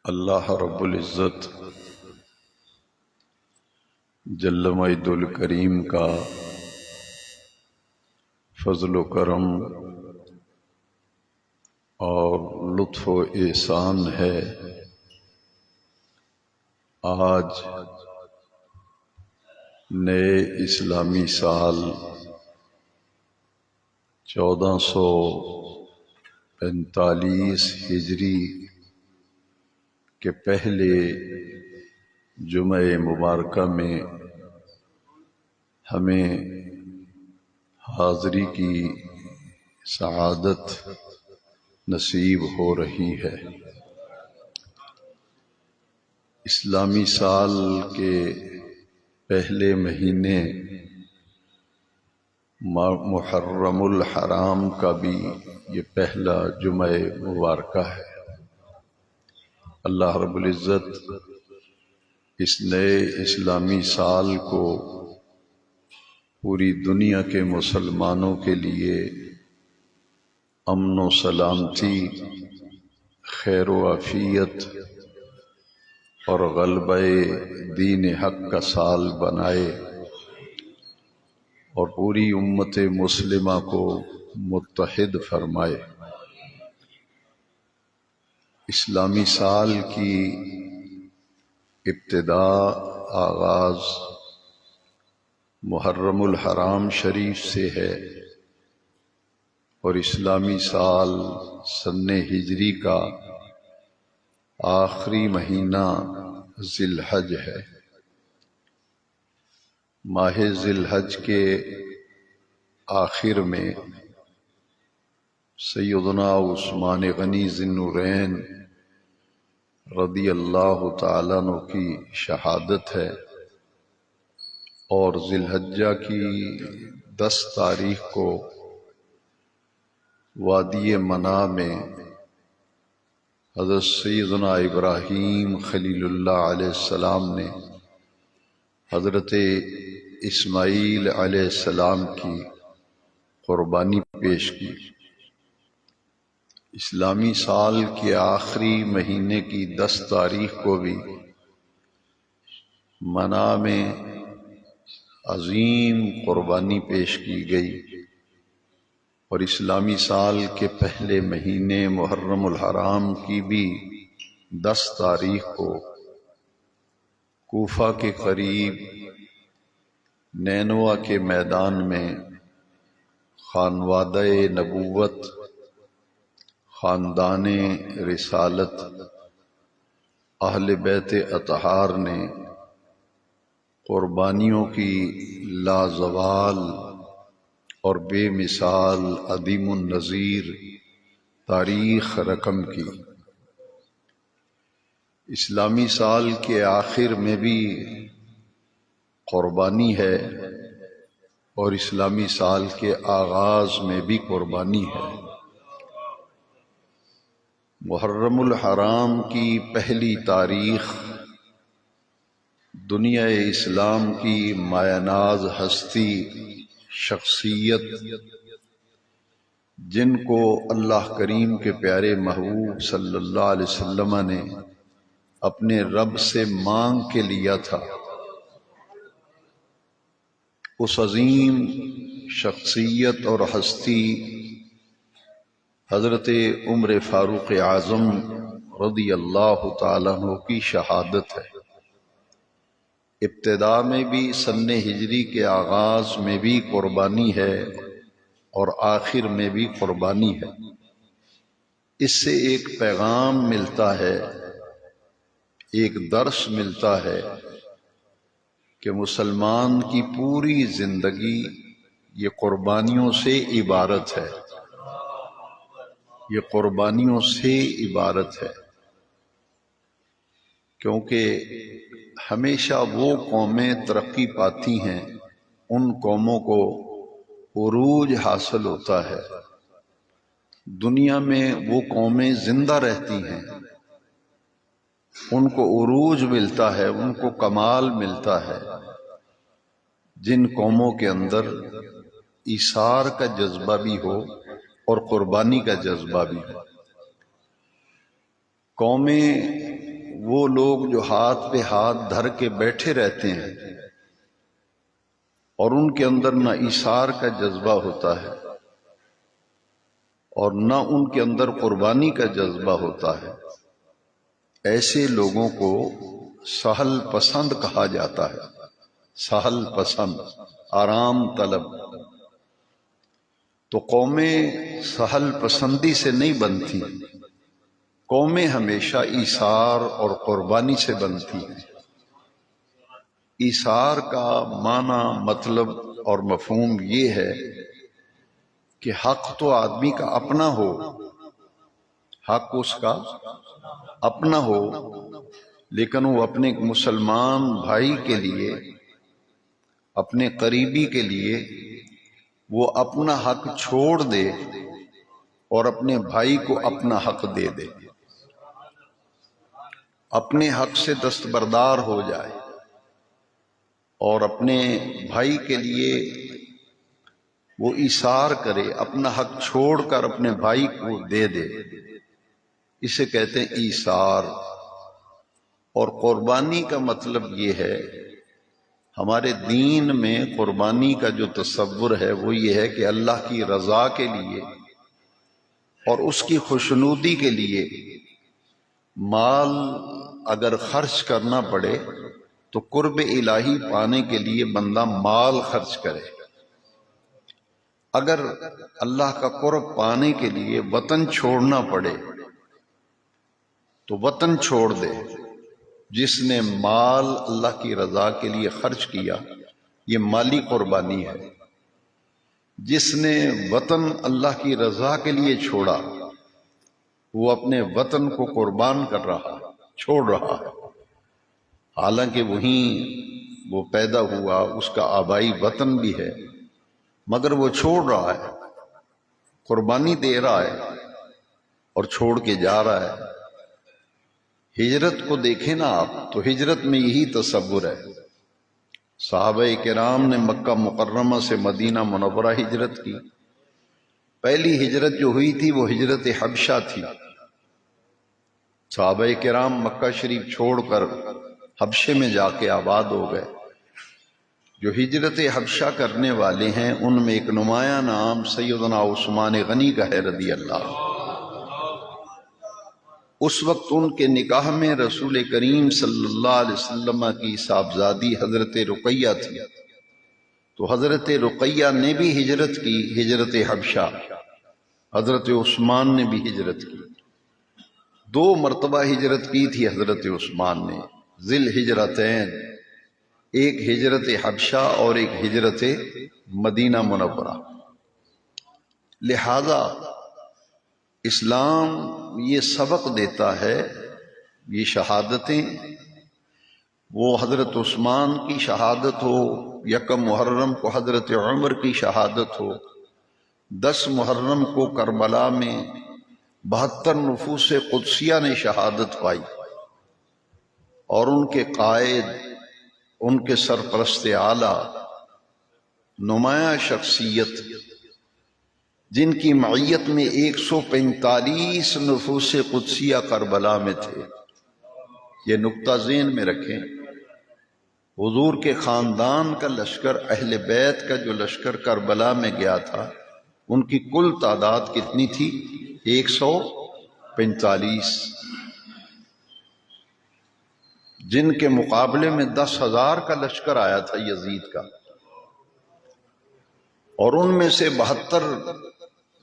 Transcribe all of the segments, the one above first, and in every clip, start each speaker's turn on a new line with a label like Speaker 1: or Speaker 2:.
Speaker 1: اللہ رب العزت جل مجد الکریم کا فضل و کرم اور لطف و احسان ہے۔ آج نئے اسلامی سال 1445 ہجری کے پہلے جمعہ مبارکہ میں ہمیں حاضری کی سعادت نصیب ہو رہی ہے۔ اسلامی سال کے پہلے مہینے محرم الحرام کا بھی یہ پہلا جمعہ مبارکہ ہے۔ اللہ رب العزت اس نئے اسلامی سال کو پوری دنیا کے مسلمانوں کے لیے امن و سلامتی، خیر و عافیت اور غلبہ دین حق کا سال بنائے اور پوری امت مسلمہ کو متحد فرمائے۔ اسلامی سال کی ابتدا آغاز محرم الحرام شریف سے ہے اور اسلامی سال سن ہجری کا آخری مہینہ ذی الحج ہے۔ ماہ ذی الحج کے آخر میں سیدنا عثمان غنی ذی النورین رضی اللہ تعالیٰ عنہ کی شہادت ہے اور ذی الحجہ کی 10 تاریخ کو وادی منی میں حضرت سیدنا ابراہیم خلیل اللہ علیہ السلام نے حضرت اسماعیل علیہ السلام کی قربانی پیش کی۔ اسلامی سال کے آخری مہینے کی 10 تاریخ کو بھی منی میں عظیم قربانی پیش کی گئی اور اسلامی سال کے پہلے مہینے محرم الحرام کی بھی 10 تاریخ کو کوفہ کے قریب نینوا کے میدان میں خانوادہ نبوت، خاندان رسالت، اہل بیت اطہار نے قربانیوں کی لازوال اور بے مثال عظیم النظیر تاریخ رقم کی۔ اسلامی سال کے آخر میں بھی قربانی ہے اور اسلامی سال کے آغاز میں بھی قربانی ہے۔ محرم الحرام کی پہلی تاریخ دنیا اسلام کی مایہ ناز ہستی، شخصیت، جن کو اللہ کریم کے پیارے محبوب صلی اللہ علیہ وسلم نے اپنے رب سے مانگ کے لیا تھا، اس عظیم شخصیت اور ہستی حضرت عمر فاروق اعظم رضی اللہ تعالیٰ عنہ کی شہادت ہے۔ ابتدا میں بھی سن ہجری کے آغاز میں بھی قربانی ہے اور آخر میں بھی قربانی ہے۔ اس سے ایک پیغام ملتا ہے، ایک درس ملتا ہے کہ مسلمان کی پوری زندگی یہ قربانیوں سے عبارت ہے، یہ قربانیوں سے عبارت ہے، کیونکہ ہمیشہ وہ قومیں ترقی پاتی ہیں، ان قوموں کو عروج حاصل ہوتا ہے، دنیا میں وہ قومیں زندہ رہتی ہیں، ان کو عروج ملتا ہے، ان کو کمال ملتا ہے جن قوموں کے اندر ایثار کا جذبہ بھی ہو اور قربانی کا جذبہ بھی ہو۔ قومیں وہ لوگ جو ہاتھ پہ ہاتھ دھر کے بیٹھے رہتے ہیں اور ان کے اندر نہ ایثار کا جذبہ ہوتا ہے اور نہ ان کے اندر قربانی کا جذبہ ہوتا ہے، ایسے لوگوں کو سہل پسند کہا جاتا ہے۔ سہل پسند، آرام طلب۔ تو قومیں سہل پسندی سے نہیں بنتی، قومیں ہمیشہ ایثار اور قربانی سے بنتی ہیں۔ ایثار کا معنی، مطلب اور مفہوم یہ ہے کہ حق تو آدمی کا اپنا ہو، حق اس کا اپنا ہو، لیکن وہ اپنے مسلمان بھائی کے لیے، اپنے قریبی کے لیے وہ اپنا حق چھوڑ دے اور اپنے بھائی کو اپنا حق دے دے، اپنے حق سے دستبردار ہو جائے اور اپنے بھائی کے لیے وہ ایثار کرے، اپنا حق چھوڑ کر اپنے بھائی کو دے دے، اسے کہتے ہیں ایثار۔ اور قربانی کا مطلب یہ ہے، ہمارے دین میں قربانی کا جو تصور ہے وہ یہ ہے کہ اللہ کی رضا کے لیے اور اس کی خوشنودی کے لیے مال اگر خرچ کرنا پڑے تو قرب الہی پانے کے لیے بندہ مال خرچ کرے۔ اگر اللہ کا قرب پانے کے لیے وطن چھوڑنا پڑے تو وطن چھوڑ دے۔ جس نے مال اللہ کی رضا کے لیے خرچ کیا یہ مالی قربانی ہے، جس نے وطن اللہ کی رضا کے لیے چھوڑا وہ اپنے وطن کو قربان کر رہا، چھوڑ رہا ہے، حالانکہ وہیں وہ پیدا ہوا، اس کا آبائی وطن بھی ہے، مگر وہ چھوڑ رہا ہے، قربانی دے رہا ہے اور چھوڑ کے جا رہا ہے۔ ہجرت کو دیکھیں نا آپ، تو ہجرت میں یہی تصور ہے۔ صحابہ کرام نے مکہ مکرمہ سے مدینہ منورہ ہجرت کی۔ پہلی ہجرت جو ہوئی تھی وہ ہجرت حبشہ تھی۔ صحابہ کرام مکہ شریف چھوڑ کر حبشے میں جا کے آباد ہو گئے۔ جو ہجرت حبشہ کرنے والے ہیں ان میں ایک نمایاں نام سیدنا عثمان غنی کا ہے رضی اللہ۔ اس وقت ان کے نکاح میں رسول کریم صلی اللہ علیہ وسلم کی صاحبزادی حضرت رقیہ تھی، تو حضرت رقیہ نے بھی ہجرت کی، ہجرت حبشہ۔ حضرت عثمان نے بھی ہجرت کی، 2 مرتبہ ہجرت کی تھی حضرت عثمان نے، ذی الحجرتین، ایک ہجرت حبشہ اور ایک ہجرت مدینہ منورہ۔ لہذا اسلام یہ سبق دیتا ہے، یہ شہادتیں، وہ حضرت عثمان کی شہادت ہو، 1 محرم کو حضرت عمر کی شہادت ہو، 10 محرم کو کربلا میں 72 نفوس قدسیہ نے شہادت پائی، اور ان کے قائد، ان کے سرپرست اعلیٰ، نمایاں شخصیت جن کی معیت میں 145 نفوس قدسیہ کربلا میں تھے۔ یہ نقطہ ذہن میں رکھیں، حضور کے خاندان کا لشکر، اہل بیت کا جو لشکر کربلا میں گیا تھا، ان کی کل تعداد کتنی تھی؟ 145، جن کے مقابلے میں 10,000 کا لشکر آیا تھا یزید کا، اور ان میں سے 72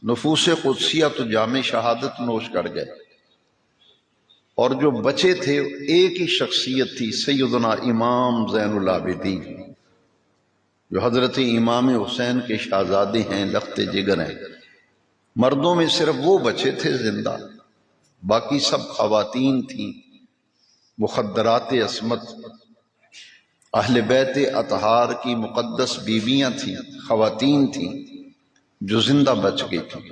Speaker 1: نفوس قدسیہ تو جامع شہادت نوش کر گئے، اور جو بچے تھے ایک ہی شخصیت تھی، سیدنا امام زین العابدین، جو حضرت امام حسین کے شہزادے ہیں، لخت جگر ہیں۔ مردوں میں صرف وہ بچے تھے زندہ، باقی سب خواتین تھیں، مخدرات عصمت، اہل بیت اطہار کی مقدس بیویاں تھیں، خواتین تھیں جو زندہ بچ گئی تھیں۔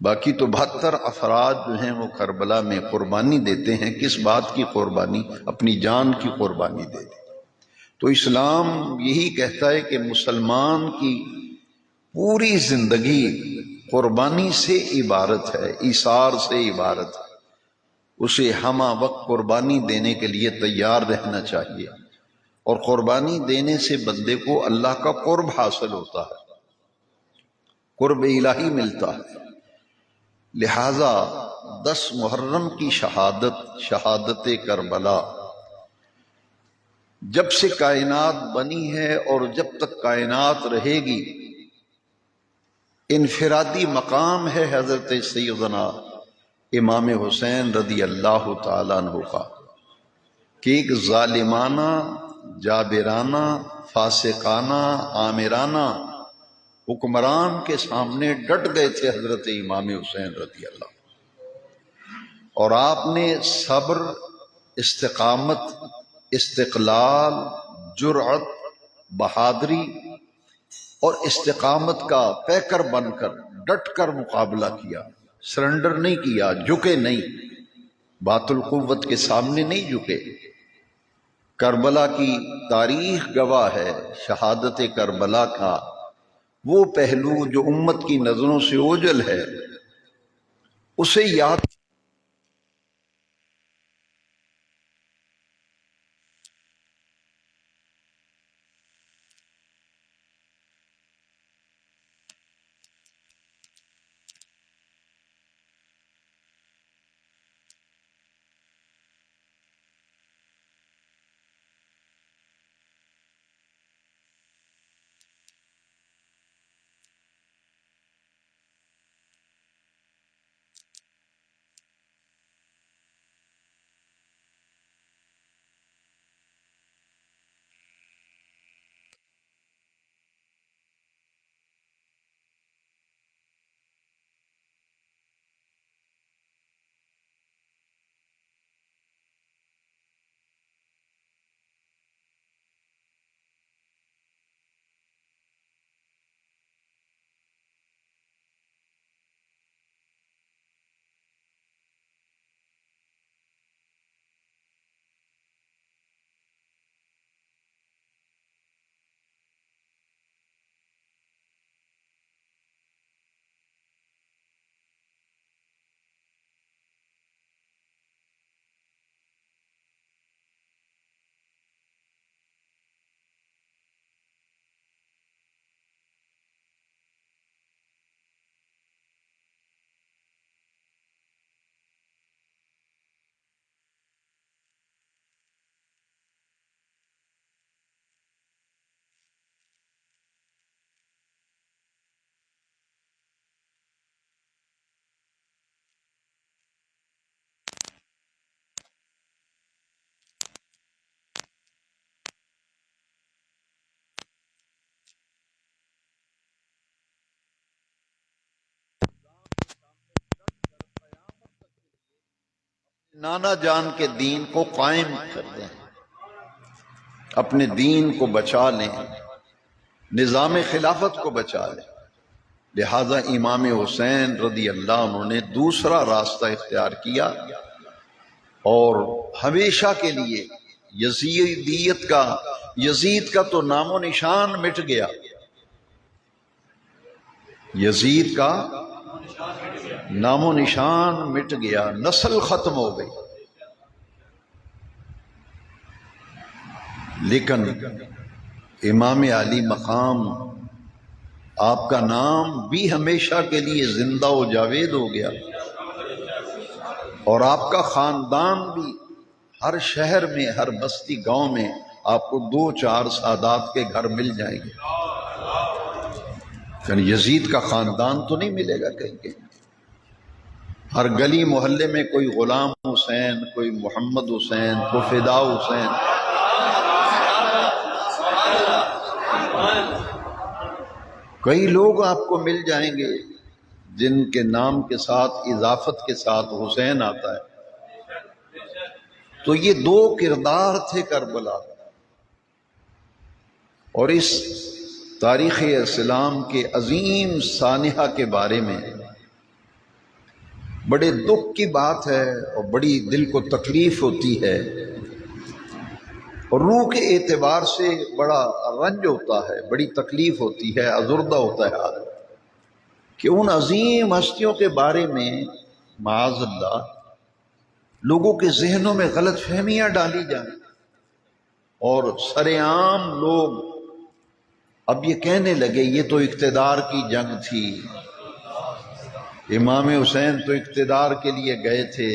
Speaker 1: باقی تو 72 افراد جو ہیں وہ کربلا میں قربانی دیتے ہیں۔ کس بات کی قربانی؟ اپنی جان کی قربانی دے دی۔ تو اسلام یہی کہتا ہے کہ مسلمان کی پوری زندگی قربانی سے عبارت ہے، ایثار سے عبارت ہے۔ اسے ہمہ وقت قربانی دینے کے لیے تیار رہنا چاہیے، اور قربانی دینے سے بندے کو اللہ کا قرب حاصل ہوتا ہے، قرب الہی ملتا ہے۔ لہذا 10 محرم کی شہادت کربلا جب سے کائنات بنی ہے اور جب تک کائنات رہے گی، انفرادی مقام ہے حضرت سیدنا امام حسین رضی اللہ تعالیٰ عنہ کا، کہ ایک ظالمانہ، جابرانہ، فاسقانہ، آمرانہ حکمران کے سامنے ڈٹ گئے تھے حضرت امام حسین رضی اللہ، اور آپ نے صبر، استقامت، استقلال، جرأت، بہادری اور استقامت کا پیکر بن کر ڈٹ کر مقابلہ کیا، سرنڈر نہیں کیا، جھکے نہیں، بات القوت کے سامنے نہیں جھکے۔ کربلا کی تاریخ گواہ ہے، شہادت کربلا کا وہ پہلو جو امت کی نظروں سے اوجھل ہے، اسے یاد نانا جان کے دین کو قائم کر دیں، اپنے دین کو بچا لیں، نظام خلافت کو بچا لیں۔ لہذا امام حسین رضی اللہ عنہ نے دوسرا راستہ اختیار کیا، اور ہمیشہ کے لیے یزید کا تو نام و نشان مٹ گیا، یزید کا نام و نشان مٹ گیا، نسل ختم ہو گئی۔ لیکن امام علی مقام، آپ کا نام بھی ہمیشہ کے لیے زندہ و جاوید ہو گیا، اور آپ کا خاندان بھی ہر شہر میں، ہر بستی گاؤں میں آپ کو 2-4 سادات کے گھر مل جائیں گے۔ یعنی یزید کا خاندان تو نہیں ملے گا کہیں کہیں، ہر گلی محلے میں کوئی غلام حسین، کوئی محمد حسین، کوئی فدا حسین۔ کئی لوگ آپ کو مل جائیں گے جن کے نام کے ساتھ، اضافت کے ساتھ حسین آتا ہے۔ تو یہ 2 کردار تھے کربلا، اور اس تاریخ اسلام کے عظیم سانحہ کے بارے میں بڑے دکھ کی بات ہے، اور بڑی دل کو تکلیف ہوتی ہے، اور روح کے اعتبار سے بڑا رنج ہوتا ہے، بڑی تکلیف ہوتی ہے، ازردہ ہوتا ہے آدمی، کہ ان عظیم ہستیوں کے بارے میں معاذ اللہ لوگوں کے ذہنوں میں غلط فہمیاں ڈالی جائیں، اور سرعام لوگ اب یہ کہنے لگے یہ تو اقتدار کی جنگ تھی، امام حسین تو اقتدار کے لیے گئے تھے،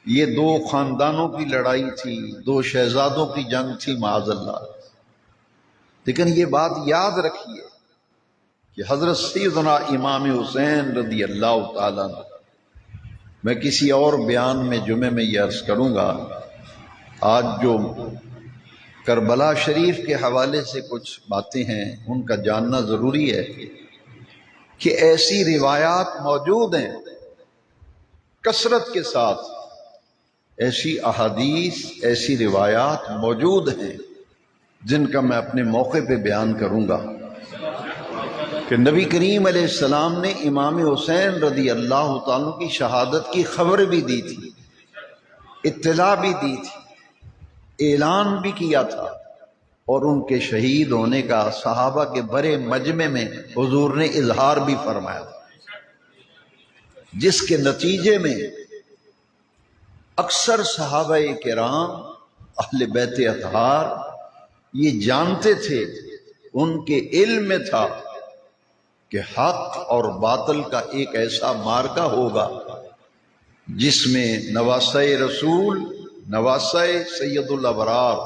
Speaker 1: یہ دو خاندانوں کی لڑائی تھی، دو شہزادوں کی جنگ تھی معاذ اللہ۔ لیکن یہ بات یاد رکھیے کہ حضرت سیدنا امام حسین رضی اللہ تعالیٰ عنہ، میں کسی اور بیان میں جمعے میں یہ عرض کروں گا، آج جو کربلا شریف کے حوالے سے کچھ باتیں ہیں ان کا جاننا ضروری ہے کہ ایسی روایات موجود ہیں کثرت کے ساتھ، ایسی احادیث ایسی روایات موجود ہیں جن کا میں اپنے موقع پہ بیان کروں گا کہ نبی کریم علیہ السلام نے امام حسین رضی اللہ تعالیٰ کی شہادت کی خبر بھی دی تھی، اطلاع بھی دی تھی، اعلان بھی کیا تھا، اور ان کے شہید ہونے کا صحابہ کے بڑے مجمع میں حضور نے اظہار بھی فرمایا تھا، جس کے نتیجے میں اکثر صحابہ کرام اہل بیت اطہار یہ جانتے تھے، ان کے علم میں تھا کہ حق اور باطل کا ایک ایسا مارکہ ہوگا جس میں نواسہ رسول، نواسہ سید الابرار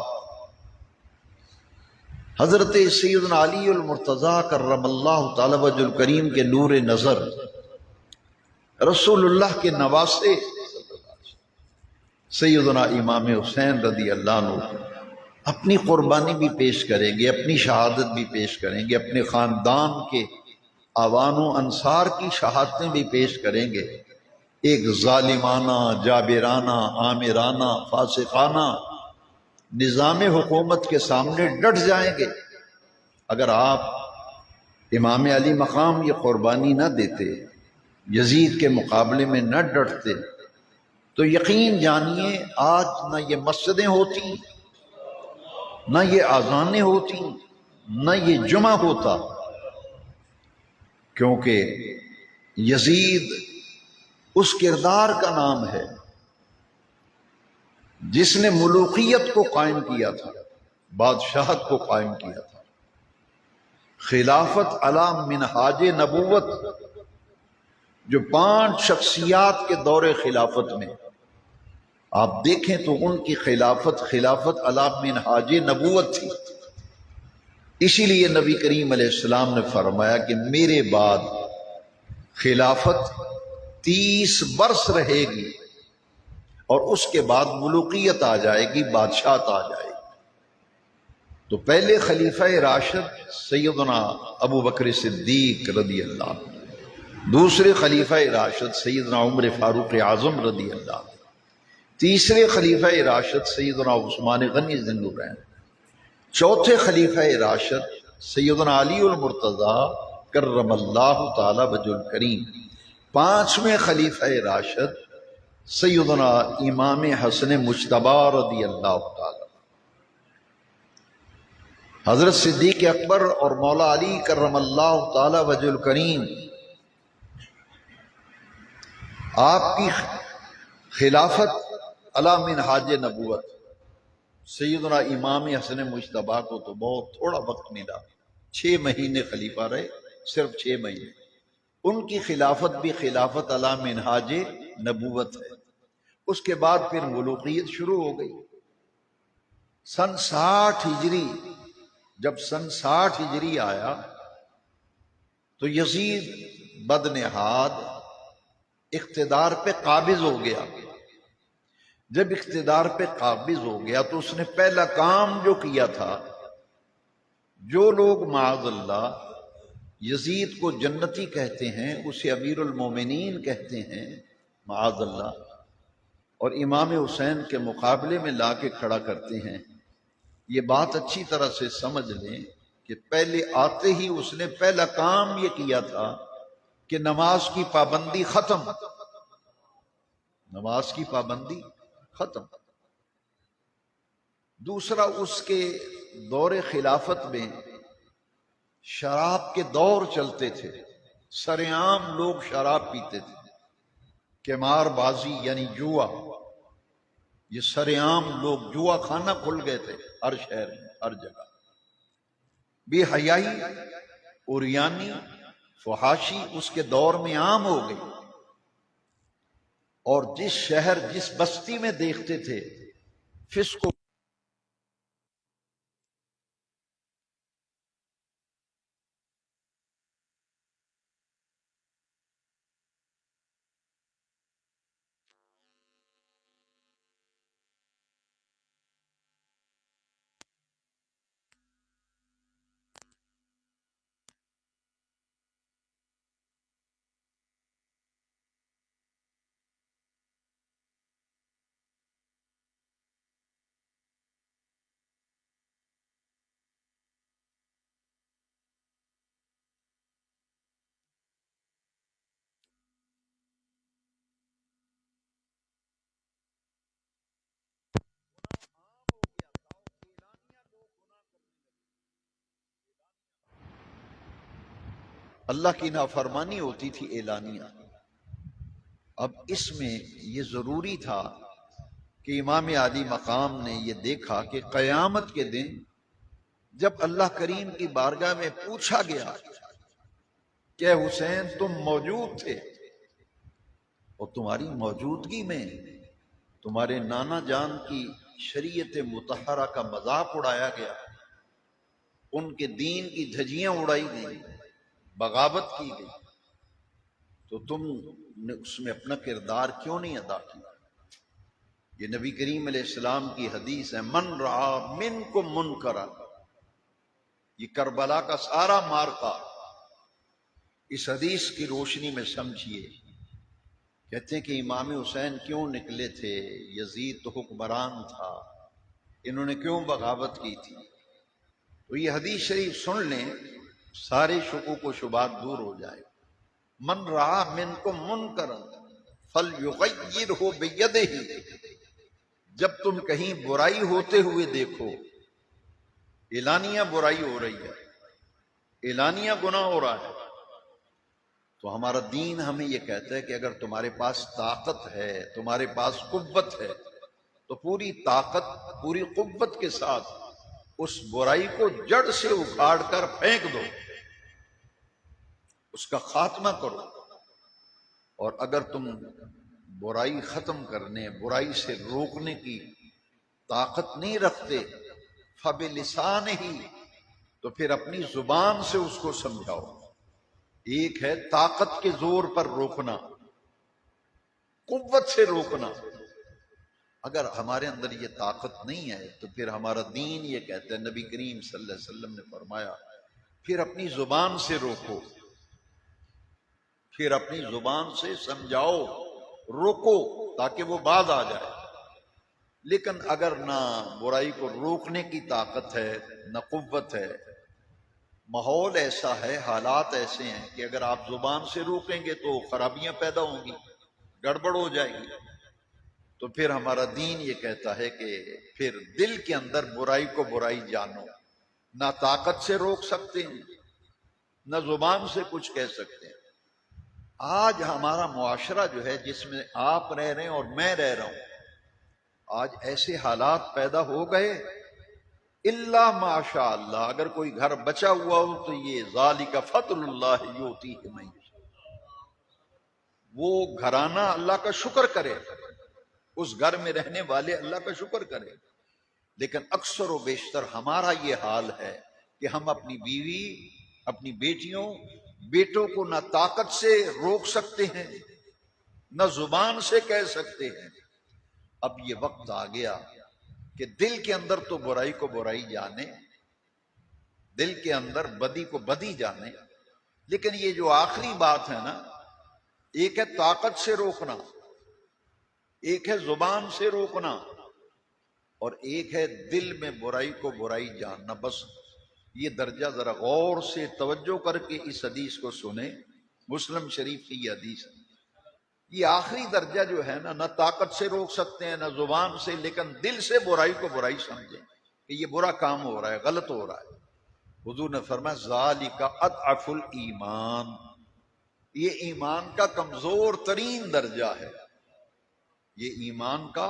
Speaker 1: حضرت سیدنا علی المرتضیٰ کرم اللہ تعالی وجہ الکریم کے نور نظر، رسول اللہ کے نواسے سیدنا امام حسین رضی اللہ عنہ اپنی قربانی بھی پیش کریں گے، اپنی شہادت بھی پیش کریں گے، اپنے خاندان کے اعوان و انصار کی شہادتیں بھی پیش کریں گے، ایک ظالمانہ، جابرانہ، آمرانہ، فاسقانہ نظام حکومت کے سامنے ڈٹ جائیں گے۔ اگر آپ امام علی مقام یہ قربانی نہ دیتے، یزید کے مقابلے میں نہ ڈٹتے، تو یقین جانیے آج نہ یہ مسجدیں ہوتی، نہ یہ اذانیں ہوتی، نہ یہ جمعہ ہوتا، کیونکہ یزید اس کردار کا نام ہے جس نے ملوکیت کو قائم کیا تھا، بادشاہت کو قائم کیا تھا، خلافت علی منہاج نبوت، جو 5 شخصیات کے دور خلافت میں آپ دیکھیں تو ان کی خلافت علی منہاج نبوت تھی۔ اسی لیے نبی کریم علیہ السلام نے فرمایا کہ میرے بعد خلافت 30 برس رہے گی اور اس کے بعد ملوکیت آ جائے گی، بادشاہت آ جائے گی۔ تو پہلے خلیفہ راشد سیدنا ابو بکر صدیق رضی اللہ عنہ، دوسرے خلیفہ راشد سیدنا عمر فاروق اعظم رضی اللہ عنہ، تیسرے خلیفہ راشد سیدنا عثمان غنی ذی النورین، چوتھے خلیفہ راشد سیدنا علی المرتضیٰ کرم اللہ تعالی وجہ الکریم، 5ویں خلیفہ راشد سیدنا امام حسن مجتبی رضی اللہ تعالی، حضرت صدیق اکبر اور مولا علی کرم اللہ تعالی وجہ الکریم، آپ کی خلافت علی منہاج نبوت۔ سیدنا امام حسن مجتبی کو تو بہت تھوڑا وقت ملا، 6 مہینے خلیفہ رہے، صرف 6 مہینے۔ ان کی خلافت بھی خلافت علی منہاج نبوت ہے۔ اس کے بعد پھر ملوکیت شروع ہو گئی۔ سن 60 ہجری، جب سن 60 ہجری آیا تو یزید بدنہاد اقتدار پہ قابض ہو گیا۔ جب اقتدار پہ قابض ہو گیا تو اس نے پہلا کام جو کیا تھا، جو لوگ معاذ اللہ یزید کو جنتی کہتے ہیں، اسے امیر المومنین کہتے ہیں معاذ اللہ، اور امام حسین کے مقابلے میں لا کے کھڑا کرتے ہیں، یہ بات اچھی طرح سے سمجھ لیں کہ پہلے آتے ہی اس نے پہلا کام یہ کیا تھا کہ نماز کی پابندی ختم، نماز کی پابندی ختم۔ دوسرا، اس کے دور خلافت میں شراب کے دور چلتے تھے، سرعام لوگ شراب پیتے تھے، قمار بازی یعنی جوا، یہ سرعام لوگ جوا خانہ کھل گئے تھے ہر شہر میں، ہر جگہ۔ بے حیائی، اوریانی، فحاشی اس کے دور میں عام ہو گئی، اور جس شہر جس بستی میں دیکھتے تھے فسق و اللہ کی نافرمانی ہوتی تھی اعلانیہ۔ اب اس میں یہ ضروری تھا کہ امام عالی مقام نے یہ دیکھا کہ قیامت کے دن جب اللہ کریم کی بارگاہ میں پوچھا گیا کہ حسین تم موجود تھے، اور تمہاری موجودگی میں تمہارے نانا جان کی شریعت مطہرہ کا مذاق اڑایا گیا، ان کے دین کی دھجیاں اڑائی گئی، بغاوت کی گئی، تو تم نے اس میں اپنا کردار کیوں نہیں ادا کیا؟ یہ نبی کریم علیہ السلام کی حدیث ہے، من رعا منکم منکرا، یہ کربلا کا سارا مارکا اس حدیث کی روشنی میں سمجھیے۔ کہتے ہیں کہ امام حسین کیوں نکلے تھے؟ یزید تو حکمران تھا، انہوں نے کیوں بغاوت کی تھی؟ تو یہ حدیث شریف سن لیں، سارے شکوک و شبہات دور ہو جائے۔ من رعا منکم منکرا فلیغیرہ بیدہ، جب تم کہیں برائی ہوتے ہوئے دیکھو، اعلانیہ برائی ہو رہی ہے، اعلانیہ گناہ ہو رہا ہے، تو ہمارا دین ہمیں یہ کہتا ہے کہ اگر تمہارے پاس طاقت ہے، تمہارے پاس قوت ہے، تو پوری طاقت پوری قوت کے ساتھ اس برائی کو جڑ سے اکھاڑ کر پھینک دو، اس کا خاتمہ کرو۔ اور اگر تم برائی ختم کرنے، برائی سے روکنے کی طاقت نہیں رکھتے، فَبِلِسَانِهِ، تو پھر اپنی زبان سے اس کو سمجھاؤ۔ ایک ہے طاقت کے زور پر روکنا، قوت سے روکنا۔ اگر ہمارے اندر یہ طاقت نہیں ہے تو پھر ہمارا دین یہ کہتا ہے، نبی کریم صلی اللہ علیہ وسلم نے فرمایا پھر اپنی زبان سے روکو، پھر اپنی زبان سے سمجھاؤ، روکو، تاکہ وہ باز آ جائے۔ لیکن اگر نہ برائی کو روکنے کی طاقت ہے، نہ قوت ہے، ماحول ایسا ہے، حالات ایسے ہیں کہ اگر آپ زبان سے روکیں گے تو خرابیاں پیدا ہوں گی، گڑبڑ ہو جائے گی، تو پھر ہمارا دین یہ کہتا ہے کہ پھر دل کے اندر برائی کو برائی جانو۔ نہ طاقت سے روک سکتے ہیں، نہ زبان سے کچھ کہہ سکتے ہیں۔ آج ہمارا معاشرہ جو ہے، جس میں آپ رہ رہے ہیں اور میں رہ رہا ہوں، آج ایسے حالات پیدا ہو گئے، الا ماشاء اللہ، اگر کوئی گھر بچا ہوا ہو تو یہ ذالک فضل اللہ یؤتیہ من یشاء، وہ گھرانہ اللہ کا شکر کرے، اس گھر میں رہنے والے اللہ کا شکر کرے۔ لیکن اکثر و بیشتر ہمارا یہ حال ہے کہ ہم اپنی بیوی، اپنی بیٹیوں، بیٹوں کو نہ طاقت سے روک سکتے ہیں، نہ زبان سے کہہ سکتے ہیں۔ اب یہ وقت آ گیا کہ دل کے اندر تو برائی کو برائی جانے، دل کے اندر بدی کو بدی جانے، لیکن یہ جو آخری بات ہے نا، ایک ہے طاقت سے روکنا، ایک ہے زبان سے روکنا، اور ایک ہے دل میں برائی کو برائی جاننا۔ بس یہ درجہ ذرا غور سے توجہ کر کے اس حدیث کو سنیں، مسلم شریف کی یہ حدیث ہے۔ یہ آخری درجہ جو ہے نا، نہ طاقت سے روک سکتے ہیں، نہ زبان سے، لیکن دل سے برائی کو برائی سمجھیں کہ یہ برا کام ہو رہا ہے، غلط ہو رہا ہے۔ حضور نے فرمایا ذالک اضعف الایمان، یہ ایمان کا کمزور ترین درجہ ہے، یہ ایمان کا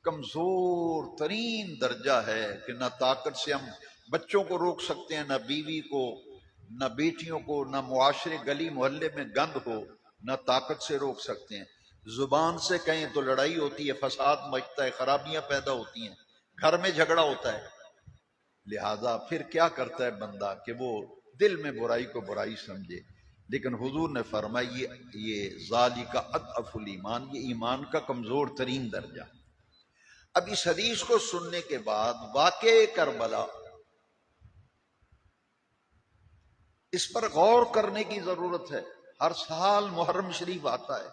Speaker 1: کمزور ترین درجہ ہے کہ نہ طاقت سے ہم بچوں کو روک سکتے ہیں، نہ بیوی کو، نہ بیٹیوں کو، نہ معاشرے گلی محلے میں گند ہو، نہ طاقت سے روک سکتے ہیں۔ زبان سے کہیں تو لڑائی ہوتی ہے، فساد مچتا ہے، خرابیاں پیدا ہوتی ہیں، گھر میں جھگڑا ہوتا ہے۔ لہذا پھر کیا کرتا ہے بندہ کہ وہ دل میں برائی کو برائی سمجھے، لیکن حضور نے فرمایا یہ ذالک اضعف الایمان، یہ ایمان کا کمزور ترین درجہ۔ اب اس حدیث کو سننے کے بعد واقع کربلا، اس پر غور کرنے کی ضرورت ہے۔ ہر سال محرم شریف آتا ہے،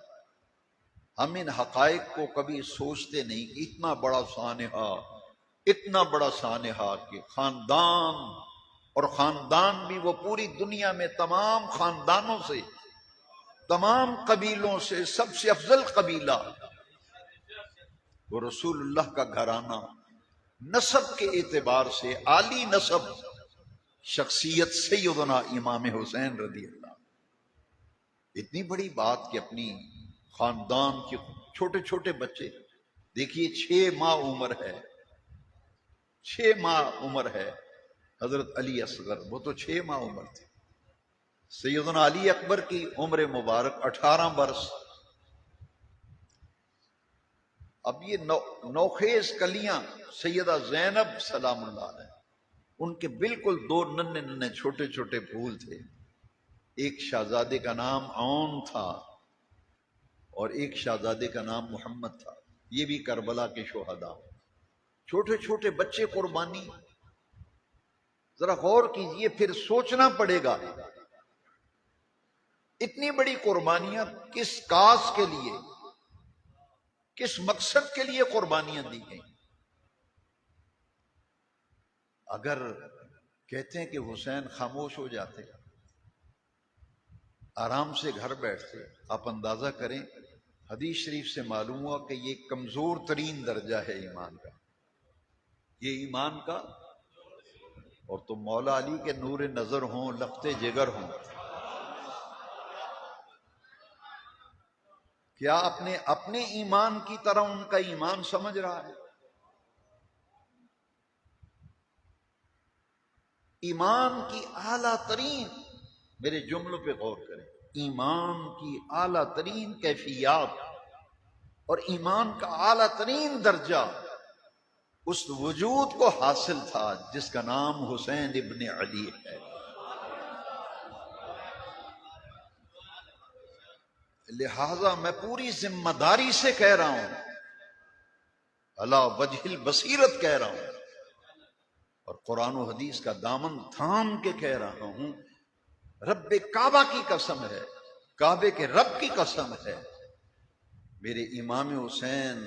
Speaker 1: ہم ان حقائق کو کبھی سوچتے نہیں کہ اتنا بڑا سانحہ، اتنا بڑا سانحہ کہ خاندان، اور خاندان بھی وہ پوری دنیا میں تمام خاندانوں سے، تمام قبیلوں سے سب سے افضل قبیلہ وہ رسول اللہ کا گھرانہ، نسب کے اعتبار سے عالی نسب، شخصیت سیدنا امام حسین رضی اللہ۔ اتنی بڑی بات کہ اپنی خاندان کے چھوٹے چھوٹے بچے، دیکھیے 6 ماہ عمر ہے، 6 ماہ عمر ہے حضرت علی اصغر، وہ تو 6 ماہ عمر تھے۔ سیدنا علی اکبر کی عمر مبارک 18 برس۔ اب یہ نوخیز کلیاں سیدہ زینب سلام اللہ علیہ، ان کے بالکل 2 ننھے ننھے چھوٹے چھوٹے پھول تھے، ایک شہزادے کا نام عون تھا اور ایک شہزادے کا نام محمد تھا، یہ بھی کربلا کے شہداء۔ چھوٹے چھوٹے بچے قربانی، ذرا غور کیجئے، پھر سوچنا پڑے گا اتنی بڑی قربانیاں کس کاز کے لیے، کس مقصد کے لیے قربانیاں دی گئیں۔ اگر کہتے ہیں کہ حسین خاموش ہو جاتے، آرام سے گھر بیٹھتے، آپ اندازہ کریں، حدیث شریف سے معلوم ہوا کہ یہ کمزور ترین درجہ ہے ایمان کا، یہ ایمان کا، اور تو مولا علی کے نور نظر ہوں، لخت جگر ہوں، کیا اپنے ایمان کی طرح ان کا ایمان سمجھ رہا ہے؟ ایمان کی اعلیٰ ترین، میرے جملوں پہ غور کریں، ایمان کی اعلیٰ ترین کیفیات اور ایمان کا اعلیٰ ترین درجہ اس وجود کو حاصل تھا جس کا نام حسین ابن علی ہے۔ لہذا میں پوری ذمہ داری سے کہہ رہا ہوں، علی وجہ البصیرت کہہ رہا ہوں، اور قرآن و حدیث کا دامن تھام کے کہہ رہا ہوں، رب کعبہ کی قسم ہے، کعبے کے رب کی قسم ہے، میرے امام حسین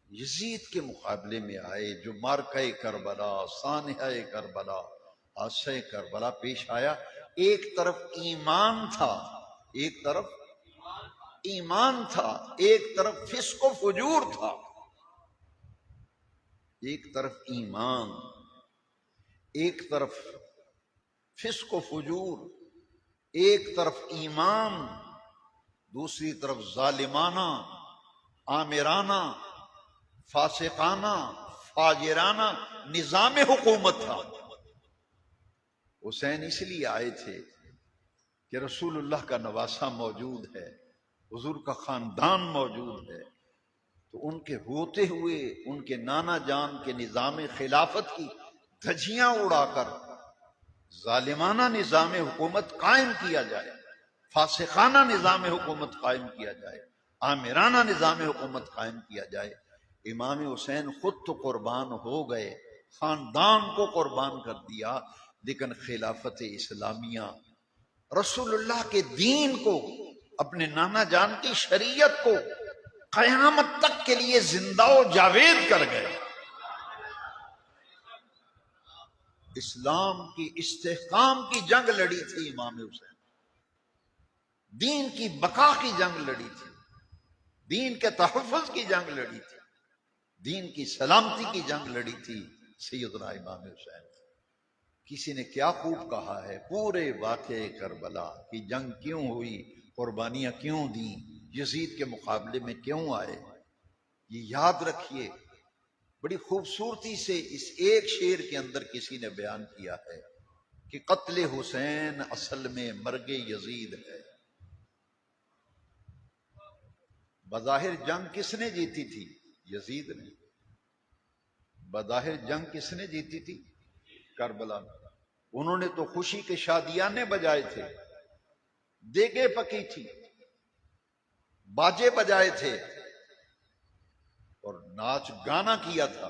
Speaker 1: یزید کے مقابلے میں آئے، جو مارکہ کربلا، سانحہ کربلا، حادثہ کربلا پیش آیا، ایک طرف ایمان تھا، ایک طرف ایمان تھا، ایک طرف فسق و فجور تھا، ایک طرف ایمان، ایک طرف فسق و فجور، ایک طرف ایمان، دوسری طرف ظالمانہ، آمرانہ، فاسقانہ، فاجرانہ نظام حکومت تھا۔ حسین اس لیے آئے تھے کہ رسول اللہ کا نواسہ موجود ہے، حضور کا خاندان موجود ہے، تو ان کے ہوتے ہوئے ان کے نانا جان کے نظام خلافت کی دھجیاں اڑا کر ظالمانہ نظام حکومت قائم کیا جائے، فاسقانہ نظام حکومت قائم کیا جائے، آمرانہ نظام حکومت قائم کیا جائے۔ امام حسین خود تو قربان ہو گئے، خاندان کو قربان کر دیا، لیکن خلافت اسلامیہ، رسول اللہ کے دین کو، اپنے نانا جان کی شریعت کو قیامت تک کے لیے زندہ و جاوید کر گئے۔ اسلام کی استحکام کی جنگ لڑی تھی امام حسین، دین کی بقا کی جنگ لڑی تھی، دین کے تحفظ کی جنگ لڑی تھی، دین کی سلامتی کی جنگ لڑی تھی سیدنا امام حسین۔ کسی نے کیا خوب کہا ہے پورے واقعے کربلا کی جنگ کیوں ہوئی، قربانیاں کیوں دیں، یزید کے مقابلے میں کیوں آئے، یہ یاد رکھیے۔ بڑی خوبصورتی سے اس ایک شعر کے اندر کسی نے بیان کیا ہے کہ قتل حسین اصل میں مرگ یزید ہے۔ بظاہر جنگ کس نے جیتی تھی؟ یزید نے۔ بظاہر جنگ کس نے جیتی تھی؟ کربلا میں۔ انہوں نے تو خوشی کے شادیانے بجائے تھے، دیگیں پکی تھی، باجے بجائے تھے اور ناچ گانا کیا تھا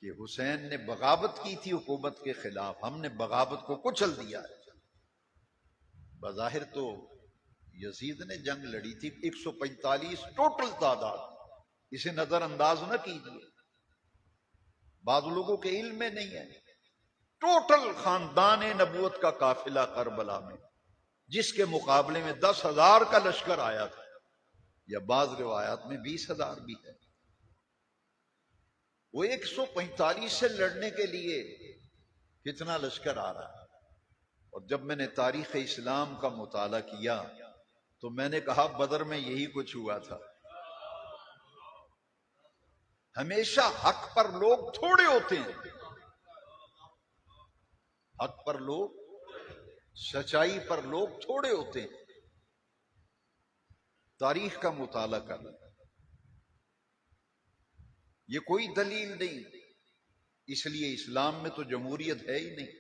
Speaker 1: کہ حسین نے بغاوت کی تھی حکومت کے خلاف، ہم نے بغاوت کو کچل دیا ہے۔ بظاہر تو یزید نے جنگ لڑی تھی، 145 ٹوٹل تعداد، اسے نظر انداز نہ کیجیے، بعض لوگوں کے علم میں نہیں ہے۔ ٹوٹل خاندان نبوت کا قافلہ کربلا میں، جس کے مقابلے میں 10,000 کا لشکر آیا تھا، یا بعض روایات میں 20,000 بھی ہے۔ وہ 145 سے لڑنے کے لیے کتنا لشکر آ رہا ہے۔ اور جب میں نے تاریخ اسلام کا مطالعہ کیا تو میں نے کہا بدر میں یہی کچھ ہوا تھا۔ ہمیشہ حق پر لوگ تھوڑے ہوتے ہیں، حق پر لوگ، سچائی پر لوگ تھوڑے ہوتے ہیں۔ تاریخ کا مطالعہ کر لیں، یہ کوئی دلیل نہیں، اس لیے اسلام میں تو جمہوریت ہے ہی نہیں۔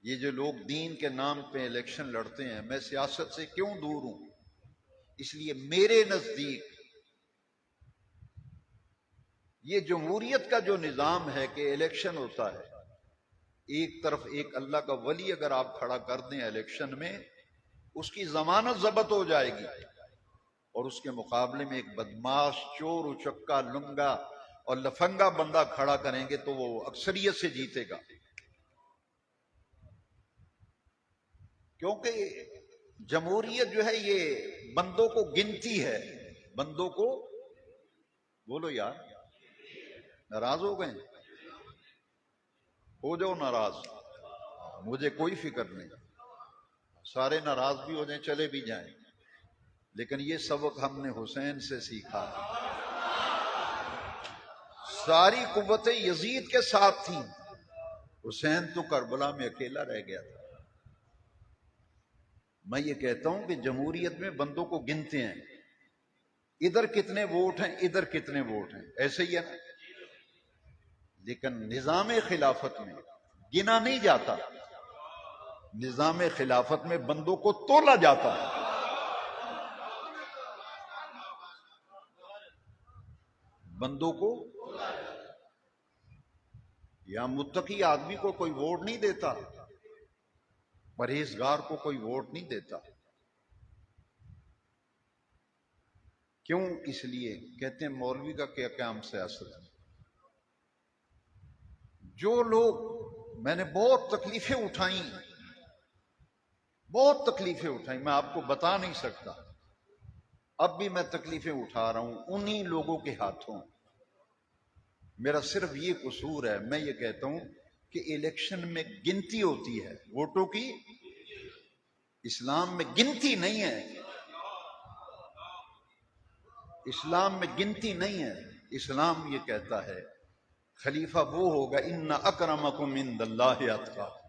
Speaker 1: یہ جو لوگ دین کے نام پہ الیکشن لڑتے ہیں، میں سیاست سے کیوں دور ہوں، اس لیے میرے نزدیک یہ جمہوریت کا جو نظام ہے کہ الیکشن ہوتا ہے، ایک طرف ایک اللہ کا ولی اگر آپ کھڑا کر دیں الیکشن میں، اس کی ضمانت ضبط ہو جائے گی، اور اس کے مقابلے میں ایک بدماش، چور، اچکا، لنگا اور لفنگا بندہ کھڑا کریں گے تو وہ اکثریت سے جیتے گا۔ کیونکہ جمہوریت جو ہے یہ بندوں کو گنتی ہے، بندوں کو، بولو یار، ناراض ہو گئے؟ ہو جاؤ ناراض، مجھے کوئی فکر نہیں، سارے ناراض بھی ہو جائیں، چلے بھی جائیں، لیکن یہ سبق ہم نے حسین سے سیکھا ہے۔ ساری قوتیں یزید کے ساتھ تھیں، حسین تو کربلا میں اکیلا رہ گیا تھا۔ میں یہ کہتا ہوں کہ جمہوریت میں بندوں کو گنتے ہیں، ادھر کتنے ووٹ ہیں، ادھر کتنے ووٹ ہیں، ایسے ہی ہے نا۔ لیکن نظام خلافت میں گنا نہیں جاتا، نظام خلافت میں بندوں کو تولا جاتا ہے۔ بندوں کو، یا متقی آدمی کو کوئی ووٹ نہیں دیتا، پرہیزگار کو کوئی ووٹ نہیں دیتا۔ کیوں؟ اس لیے کہتے ہیں مولوی کا کیا کام سیاست ہے۔ جو لوگ، میں نے بہت تکلیفیں اٹھائیں، بہت تکلیفیں اٹھائیں، میں آپ کو بتا نہیں سکتا، اب بھی میں تکلیفیں اٹھا رہا ہوں انہی لوگوں کے ہاتھوں۔ میرا صرف یہ قصور ہے، میں یہ کہتا ہوں کہ الیکشن میں گنتی ہوتی ہے ووٹوں کی، اسلام میں گنتی نہیں ہے، اسلام میں گنتی نہیں ہے۔ اسلام یہ کہتا ہے خلیفہ وہ ہوگا ان اکرمکم عند اللہ اتقاکم،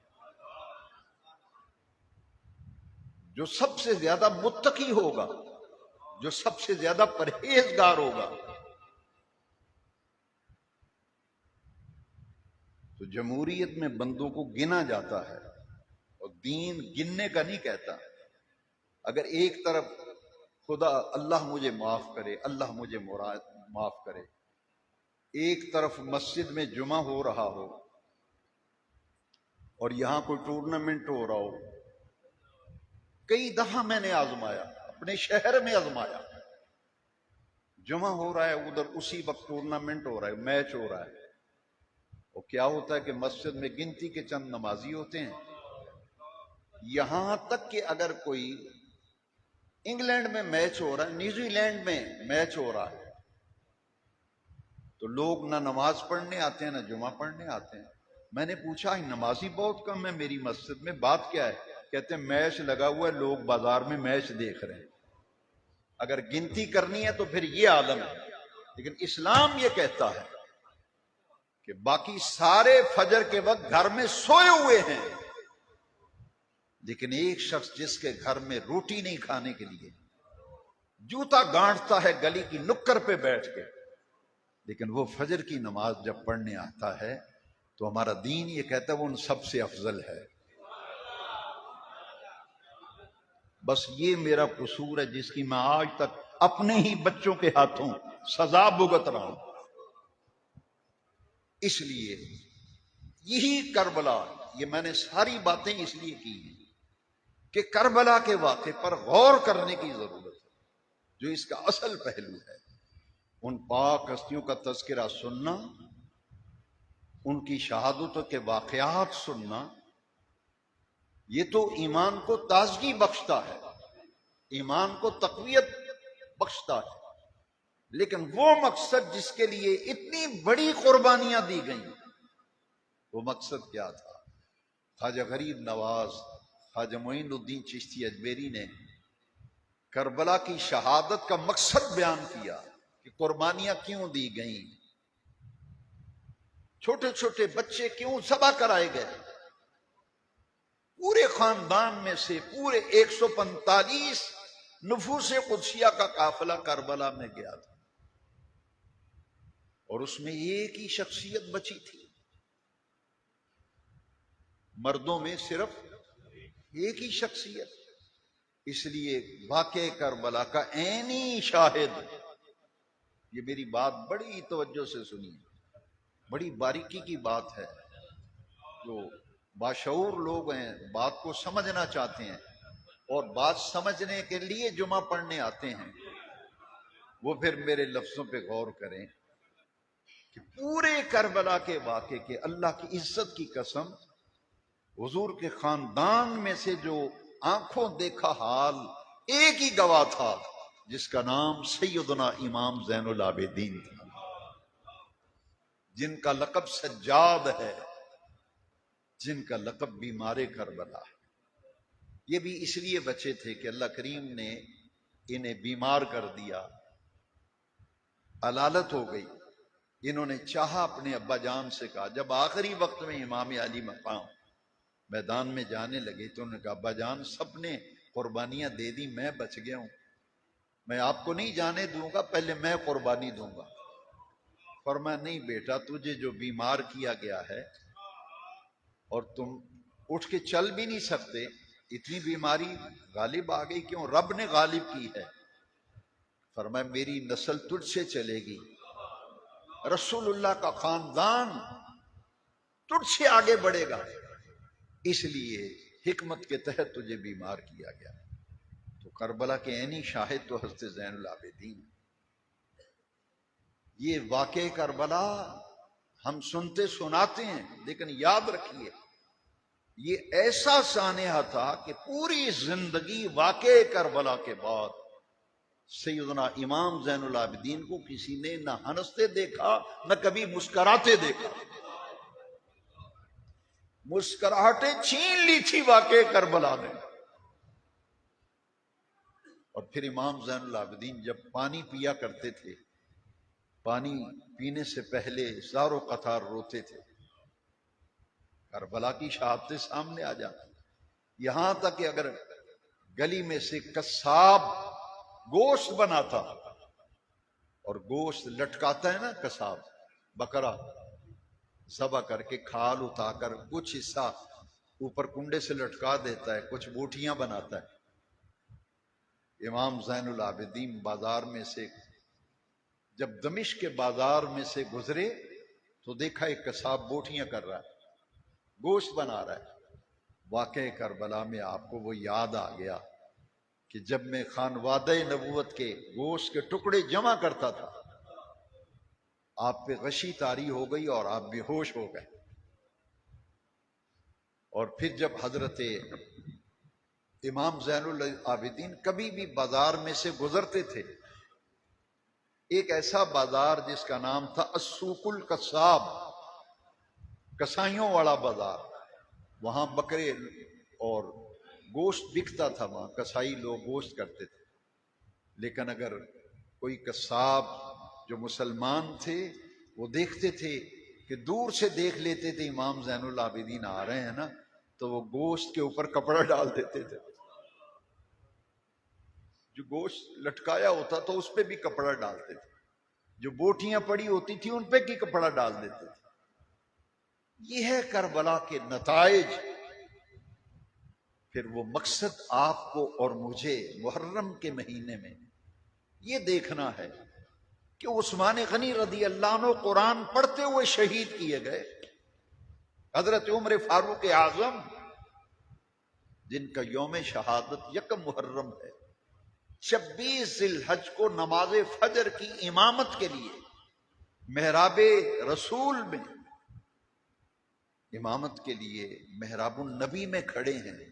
Speaker 1: جو سب سے زیادہ متقی ہوگا، جو سب سے زیادہ پرہیزگار ہوگا۔ تو جمہوریت میں بندوں کو گنا جاتا ہے، اور دین گننے کا نہیں کہتا۔ اگر ایک طرف خدا اللہ مجھے معاف کرے، اللہ مجھے معاف کرے، ایک طرف مسجد میں جمعہ ہو رہا ہو اور یہاں کوئی ٹورنامنٹ ہو رہا ہو، کئی دفعہ میں نے آزمایا، اپنے شہر میں آزمایا، جمعہ ہو رہا ہے ادھر اسی وقت ٹورنامنٹ ہو رہا ہے، میچ ہو رہا ہے، اور کیا ہوتا ہے کہ مسجد میں گنتی کے چند نمازی ہوتے ہیں، یہاں تک کہ اگر کوئی انگلینڈ میں میچ ہو رہا ہے، نیوزی لینڈ میں میچ ہو رہا ہے، تو لوگ نہ نماز پڑھنے آتے ہیں نہ جمعہ پڑھنے آتے ہیں، میں نے پوچھا نمازی بہت کم ہے میری مسجد میں، بات کیا ہے؟ کہتے ہیں میچ لگا ہوا ہے، لوگ بازار میں میچ دیکھ رہے ہیں۔ اگر گنتی کرنی ہے تو پھر یہ عالم ہے، لیکن اسلام یہ کہتا ہے کہ باقی سارے فجر کے وقت گھر میں سوئے ہوئے ہیں، لیکن ایک شخص جس کے گھر میں روٹی نہیں کھانے کے لیے جوتا گانٹتا ہے گلی کی نکر پہ بیٹھ کے، لیکن وہ فجر کی نماز جب پڑھنے آتا ہے تو ہمارا دین یہ کہتا ہے وہ ان سب سے افضل ہے۔ بس یہ میرا قصور ہے جس کی میں آج تک اپنے ہی بچوں کے ہاتھوں سزا بھگت رہا ہوں۔ اس لیے یہی کربلا، یہ میں نے ساری باتیں اس لیے کی ہیں کہ کربلا کے واقعے پر غور کرنے کی ضرورت ہے، جو اس کا اصل پہلو ہے۔ ان پاک ہستیوں کا تذکرہ سننا، ان کی شہادتوں کے واقعات سننا، یہ تو ایمان کو تازگی بخشتا ہے، ایمان کو تقویت بخشتا ہے، لیکن وہ مقصد جس کے لیے اتنی بڑی قربانیاں دی گئیں، وہ مقصد کیا تھا؟ خواجہ غریب نواز خواجہ معین الدین چشتی اجمیری نے کربلا کی شہادت کا مقصد بیان کیا کہ قربانیاں کیوں دی گئیں، چھوٹے چھوٹے بچے کیوں ذبح کرائے گئے۔ پورے خاندان میں سے پورے 145 نفوس قدسیہ کا قافلہ کربلا میں گیا تھا، اور اس میں ایک ہی شخصیت بچی تھی، مردوں میں صرف ایک ہی شخصیت۔ اس لیے واقعہ کربلا کا عینی شاہد، یہ میری بات بڑی توجہ سے سنیے، بڑی باریکی کی بات ہے، جو باشعور لوگ ہیں بات کو سمجھنا چاہتے ہیں اور بات سمجھنے کے لیے جمعہ پڑھنے آتے ہیں، وہ پھر میرے لفظوں پہ غور کریں کہ پورے کربلا کے واقعے کے اللہ کی عزت کی قسم، حضور کے خاندان میں سے جو آنکھوں دیکھا حال ایک ہی گواہ تھا، جس کا نام سیدنا امام زین العابدین تھا، جن کا لقب سجاد ہے، جن کا لقب بیمار کربلا ہے۔ یہ بھی اس لیے بچے تھے کہ اللہ کریم نے انہیں بیمار کر دیا، علالت ہو گئی۔ انہوں نے چاہا اپنے ابا جان سے کہا، جب آخری وقت میں امام علی مقام میدان میں جانے لگے تو انہوں نے کہا ابا جان سب نے قربانیاں دے دی، میں بچ گیا ہوں، میں آپ کو نہیں جانے دوں گا، پہلے میں قربانی دوں گا۔ فرمایا نہیں بیٹا، تجھے جو بیمار کیا گیا ہے اور تم اٹھ کے چل بھی نہیں سکتے، اتنی بیماری غالب آ گئی کیوں؟ رب نے غالب کی ہے۔ فرمایا میری نسل تجھ سے چلے گی، رسول اللہ کا خاندان تجھ سے آگے بڑھے گا، اس لیے حکمت کے تحت تجھے بیمار کیا گیا۔ تو کربلا کے عینی شاہد تو حضرت زین العابدین۔ یہ واقعہ کربلا ہم سنتے سناتے ہیں، لیکن یاد رکھیے یہ ایسا سانحہ تھا کہ پوری زندگی واقعہ کربلا کے بعد سیدنا امام زین العابدین کو کسی نے نہ ہنستے دیکھا نہ کبھی مسکراتے دیکھا۔ مسکراہٹیں چھین لی تھی واقعہ کربلا نے۔ اور پھر امام زین العابدین جب پانی پیا کرتے تھے، پانی پینے سے پہلے زارو قطار روتے تھے، کربلا کی شہادتیں سامنے آ جاتی، یہاں تک کہ اگر گلی میں سے قصاب گوشت بناتا اور گوشت لٹکاتا ہے نا قصاب، بکرا ذبح کر کے کھال اٹھا کر کچھ حصہ اوپر کنڈے سے لٹکا دیتا ہے، کچھ بوٹیاں بناتا ہے۔ امام زین العابدین بازار میں سے جب دمشق کے بازار میں سے گزرے تو دیکھا ایک قصاب بوٹیاں کر رہا ہے، گوشت بنا رہا ہے۔ واقعہ کربلا میں آپ کو وہ یاد آ گیا کہ جب میں خانوادہ نبوت کے گوشت کے ٹکڑے جمع کرتا تھا، آپ پہ غشی طاری ہو گئی اور آپ بے ہوش ہو گئے۔ اور پھر جب حضرت امام زین العابدین کبھی بھی بازار میں سے گزرتے تھے، ایک ایسا بازار جس کا نام تھا السوق القصاب، کسائیوں والا بازار، وہاں بکرے اور گوشت بکتا تھا، وہاں کسائی لوگ گوشت کرتے تھے. لیکن اگر کوئی قصاب جو مسلمان تھے وہ دیکھتے تھے کہ دور سے دیکھ لیتے تھے امام زین العابدین آ رہے ہیں نا، تو وہ گوشت کے اوپر کپڑا ڈال دیتے تھے. جو گوشت لٹکایا ہوتا تو اس پہ بھی کپڑا ڈالتے تھے، جو بوٹیاں پڑی ہوتی تھی ان پہ بھی کپڑا ڈال دیتے تھے. یہ ہے کربلا کے نتائج. پھر وہ مقصد آپ کو اور مجھے محرم کے مہینے میں یہ دیکھنا ہے کہ عثمان غنی رضی اللہ عنہ قرآن پڑھتے ہوئے شہید کیے گئے. حضرت عمر فاروق اعظم جن کا یوم شہادت 1 محرم ہے، 26 ذی الحج کو نماز فجر کی امامت کے لیے محراب رسول میں امامت کے لیے محراب النبی میں کھڑے ہیں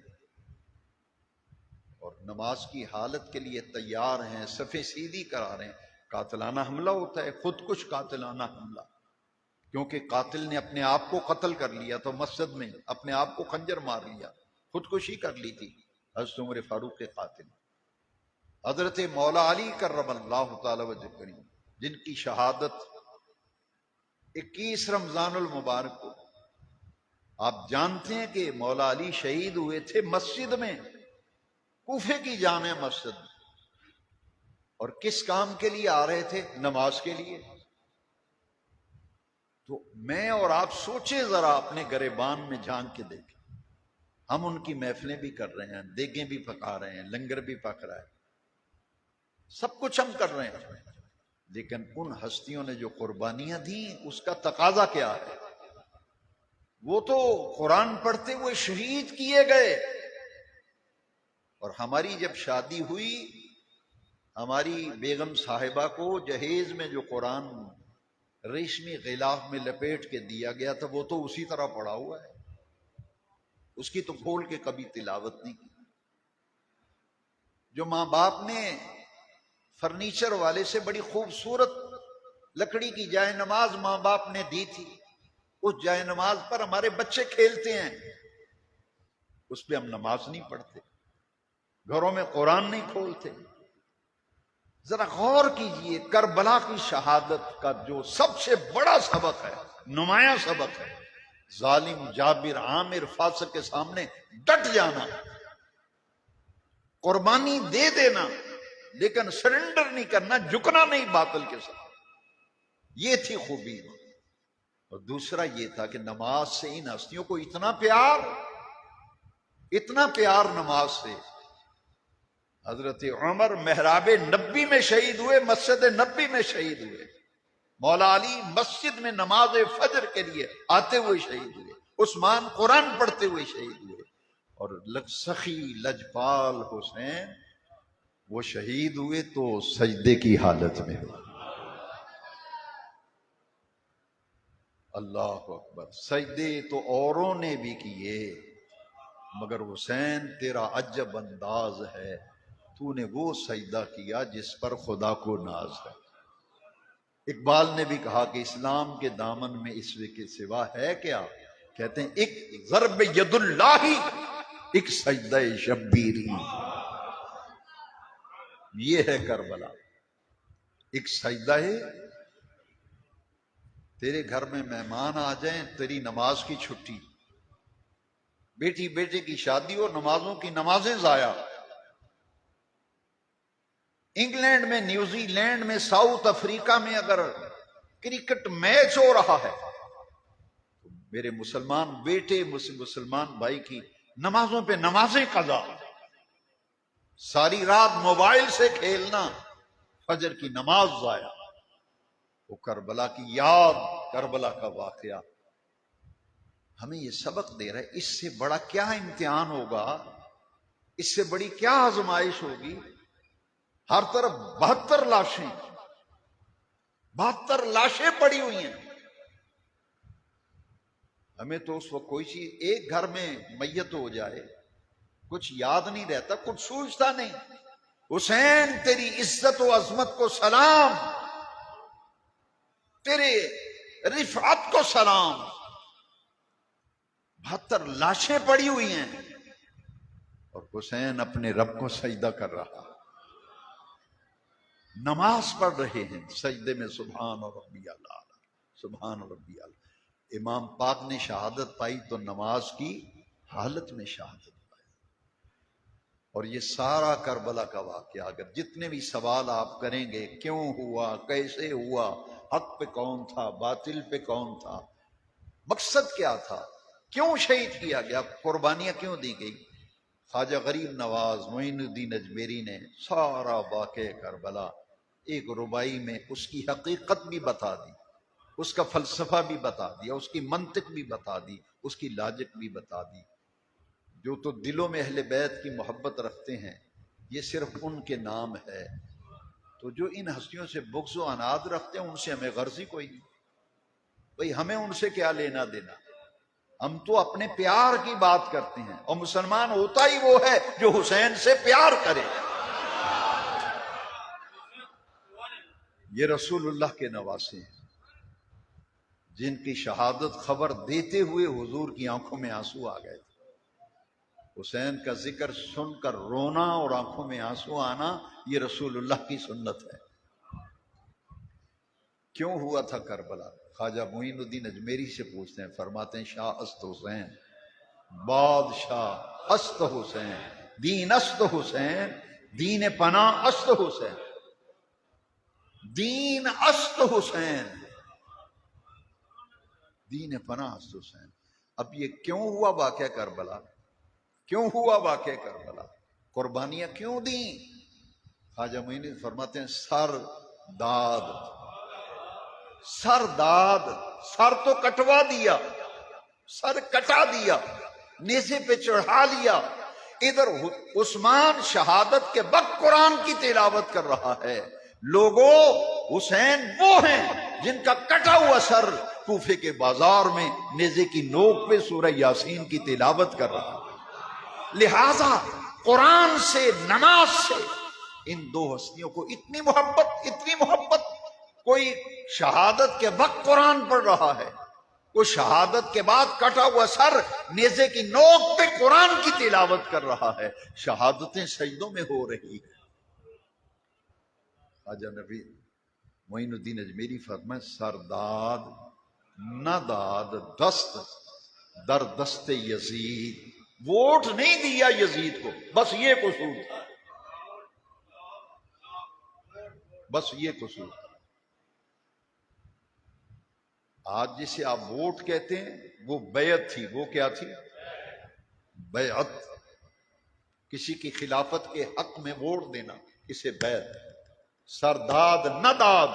Speaker 1: اور نماز کی حالت کے لیے تیار ہیں، صفیں سیدھی کرا رہے ہیں. قاتلانہ حملہ ہوتا ہے، خود کش قاتلانہ حملہ، کیونکہ قاتل نے اپنے آپ کو قتل کر لیا تو مسجد میں اپنے آپ کو خنجر مار لیا، خودکشی کر لی تھی حضرت عمر فاروق کے قاتل. حضرت مولا علی کرم اللہ تعالی وجہ کریم جن کی شہادت 21 رمضان المبارک کو، آپ جانتے ہیں کہ مولا علی شہید ہوئے تھے مسجد میں، کوفے کی جامع مسجد میں. اور کس کام کے لیے آ رہے تھے؟ نماز کے لیے. تو میں اور آپ سوچیں ذرا، اپنے گریبان میں جھانک کے دیکھیں. ہم ان کی محفلیں بھی کر رہے ہیں، دیگیں بھی پکا رہے ہیں، لنگر بھی پک رہا ہے، سب کچھ ہم کر رہے ہیں، لیکن ان ہستیوں نے جو قربانیاں دیں اس کا تقاضا کیا ہے؟ وہ تو قرآن پڑھتے ہوئے شہید کیے گئے. اور ہماری جب شادی ہوئی، ہماری بیگم صاحبہ کو جہیز میں جو قرآن ریشمی غلاف میں لپیٹ کے دیا گیا تھا وہ تو اسی طرح پڑا ہوا ہے، اس کی تو کھول کے کبھی تلاوت نہیں کی. جو ماں باپ نے فرنیچر والے سے بڑی خوبصورت لکڑی کی جائے نماز ماں باپ نے دی تھی، اس جائے نماز پر ہمارے بچے کھیلتے ہیں، اس پہ ہم نماز نہیں پڑھتے، گھروں میں قرآن نہیں کھولتے. ذرا غور کیجئے، کربلا کی شہادت کا جو سب سے بڑا سبق ہے، نمایاں سبق ہے، ظالم جابر عامر فاسق کے سامنے ڈٹ جانا، قربانی دے دینا، لیکن سرنڈر نہیں کرنا، جھکنا نہیں باطل کے ساتھ. یہ تھی خوبی. اور دوسرا یہ تھا کہ نماز سے ان ہستیوں کو اتنا پیار نماز سے. حضرت عمر محراب نبی میں شہید ہوئے، مسجد نبی میں شہید ہوئے. مولا علی مسجد میں نماز فجر کے لیے آتے ہوئے شہید ہوئے. عثمان قرآن پڑھتے ہوئے شہید ہوئے. اور سخی لجپال حسین وہ شہید ہوئے تو سجدے کی حالت میں ہوئے. اللہ اکبر. سجدے تو اوروں نے بھی کیے مگر حسین تیرا عجب انداز ہے، تو نے وہ سجدہ کیا جس پر خدا کو ناز ہے. اقبال نے بھی کہا کہ اسلام کے دامن میں اس کے سوا ہے کیا؟ کہتے ہیں ایک ضرب ید اللہ، ایک سجدہ شبیری. یہ ہے کربلا. ایک سجدہ ہے، تیرے گھر میں مہمان آ جائیں تیری نماز کی چھٹی، بیٹی بیٹے کی شادی ہو نمازوں کی نمازیں ضائع. انگلینڈ میں، نیوزی لینڈ میں، ساؤتھ افریقہ میں اگر کرکٹ میچ ہو رہا ہے تو میرے مسلمان بیٹے مسلمان بھائی کی نمازوں پہ نمازیں قضا، ساری رات موبائل سے کھیلنا، فجر کی نماز ضائع. وہ کربلا کی یاد، کربلا کا واقعہ ہمیں یہ سبق دے رہا ہے. اس سے بڑا کیا امتحان ہوگا، اس سے بڑی کیا آزمائش ہوگی. ہر طرف 72 لاشیں پڑی ہوئی ہیں. ہمیں تو اس وقت کوئی چیز، ایک گھر میں میت ہو جائے کچھ یاد نہیں رہتا، کچھ سوچتا نہیں. حسین تیری عزت و عظمت کو سلام، تیرے رفعت کو سلام. 72 لاشیں پڑی ہوئی ہیں اور حسین اپنے رب کو سجدہ کر رہا، نماز پڑھ رہے ہیں سجدے میں، سبحان ربی اللہ، سبحان ربی اللہ۔ امام پاک نے شہادت پائی تو نماز کی حالت میں شہادت پائی۔ اور یہ سارا کربلا کا واقعہ، اگر جتنے بھی سوال آپ کریں گے، کیوں ہوا، کیسے ہوا، حق پہ کون تھا، باطل پہ کون تھا، مقصد کیا تھا، کیوں شہید کیا گیا، قربانیاں کیوں دی گئی، خواجہ غریب نواز معین الدین اجمیری نے سارا واقعہ کربلا ایک ربائی میں اس کی حقیقت بھی بتا دی، اس کا فلسفہ بھی بتا دیا، اس کی منطق بھی بتا دی، اس کی لاجک بھی بتا دی۔ جو تو دلوں میں اہل بیت کی محبت رکھتے ہیں، یہ صرف ان کے نام ہے، تو جو ان ہستیوں سے بغض و عناد رکھتے ہیں ان سے ہمیں غرض ہی کوئی نہیں۔ بھئی ہمیں ان سے کیا لینا دینا، ہم تو اپنے پیار کی بات کرتے ہیں، اور مسلمان ہوتا ہی وہ ہے جو حسین سے پیار کرے۔ یہ رسول اللہ کے نواسے ہیں جن کی شہادت خبر دیتے ہوئے حضور کی آنکھوں میں آنسو آ گئے تھے۔ حسین کا ذکر سن کر رونا اور آنکھوں میں آنسو آنا، یہ رسول اللہ کی سنت ہے۔ کیوں ہوا تھا کربلا؟ خواجہ معین الدین اجمیری سے پوچھتے ہیں، فرماتے ہیں شاہ است حسین، بادشاہ است حسین، دین است حسین، دین پناہ است حسین، دین است حسین، دین پناہ است حسین۔ اب یہ کیوں ہوا واقعہ کربلا؟ کیوں ہوا واقعہ کربلا؟ قربانیاں کیوں دیں؟ خواجہ معین فرماتے ہیں سر داد، سر داد، سر تو کٹوا دیا، سر کٹا دیا، نیزے پہ چڑھا لیا۔ ادھر عثمان شہادت کے وقت قرآن کی تلاوت کر رہا ہے، لوگوں حسین وہ ہیں جن کا کٹا ہوا سر کوفے کے بازار میں نیزے کی نوک پہ سورہ یاسین کی تلاوت کر رہا ہے۔ لہذا قرآن سے، نماز سے ان دو ہستیوں کو اتنی محبت، اتنی محبت۔ کوئی شہادت کے وقت قرآن پڑھ رہا ہے، کوئی شہادت کے بعد کٹا ہوا سر نیزے کی نوک پہ قرآن کی تلاوت کر رہا ہے، شہادتیں سجدوں میں ہو رہی ہیں۔ خواجہ نبی معین الدین اجمیری فرمائے سرداد نہ داد دست در دست یزید، ووٹ نہیں دیا یزید کو، بس یہ قصور تھا، بس یہ قصور تھا۔ آج جسے آپ ووٹ کہتے ہیں وہ بیعت تھی، وہ کیا تھی؟ بیعت، کسی کی خلافت کے حق میں ووٹ دینا، اسے بیعت۔ سرداد نہ داد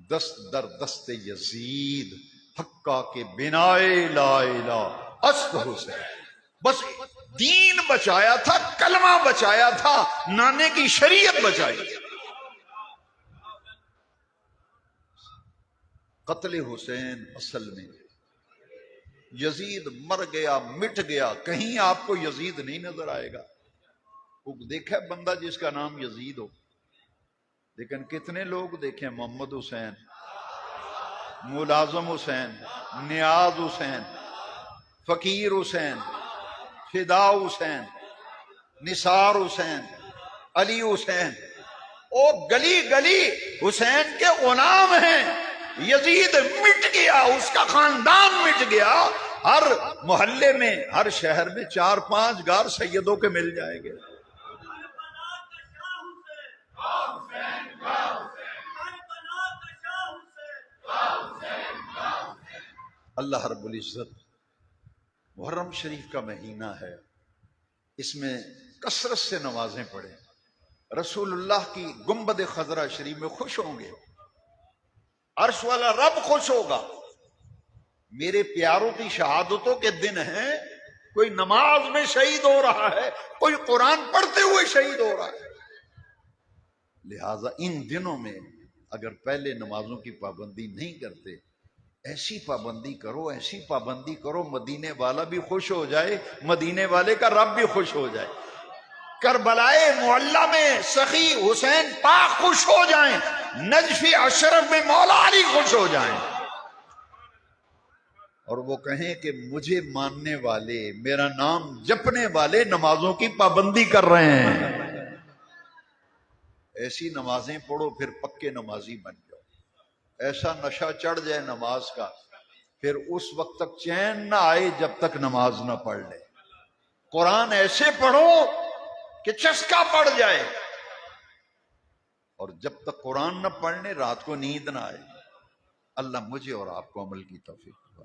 Speaker 1: دست در دست یزید، حقہ کے بنائے لا الہ است حسین۔ بس دین بچایا تھا، کلمہ بچایا تھا، نانے کی شریعت بچائی تھی۔ قتل حسین اصل میں یزید مر گیا، مٹ گیا، کہیں آپ کو یزید نہیں نظر آئے گا۔ دیکھا بندہ جس کا نام یزید ہو، لیکن کتنے لوگ دیکھیں محمد حسین، ملازم حسین، نیاز حسین، فقیر حسین، فدا حسین، نثار حسین، علی حسین، او گلی گلی حسین کے غلام ہیں۔ یزید مٹ گیا، اس کا خاندان مٹ گیا، ہر محلے میں، ہر شہر میں 4-5 گھر سیدوں کے مل جائیں گے۔ اللہ رب العزت محرم شریف کا مہینہ ہے، اس میں کثرت سے نمازیں پڑھیں، رسول اللہ کی گنبد خضرا شریف میں خوش ہوں گے، عرش والا رب خوش ہوگا۔ میرے پیاروں کی شہادتوں کے دن ہیں، کوئی نماز میں شہید ہو رہا ہے، کوئی قرآن پڑھتے ہوئے شہید ہو رہا ہے۔ لہٰذا ان دنوں میں اگر پہلے نمازوں کی پابندی نہیں کرتے، ایسی پابندی کرو، ایسی پابندی کرو مدینے والا بھی خوش ہو جائے، مدینے والے کا رب بھی خوش ہو جائے، کربلائے معلی میں سخی حسین پاک خوش ہو جائیں، نجف اشرف میں مولا علی خوش ہو جائیں۔ اور وہ کہیں کہ مجھے ماننے والے، میرا نام جپنے والے نمازوں کی پابندی کر رہے ہیں، ایسی نمازیں پڑھو پھر پکے نمازی بن جاؤ۔ ایسا نشہ چڑھ جائے نماز کا، پھر اس وقت تک چین نہ آئے جب تک نماز نہ پڑھ لے۔ قرآن ایسے پڑھو کہ چسکا پڑ جائے، اور جب تک قرآن نہ پڑھنے رات کو نیند نہ آئے۔ اللہ مجھے اور آپ کو عمل کی توفیق دے۔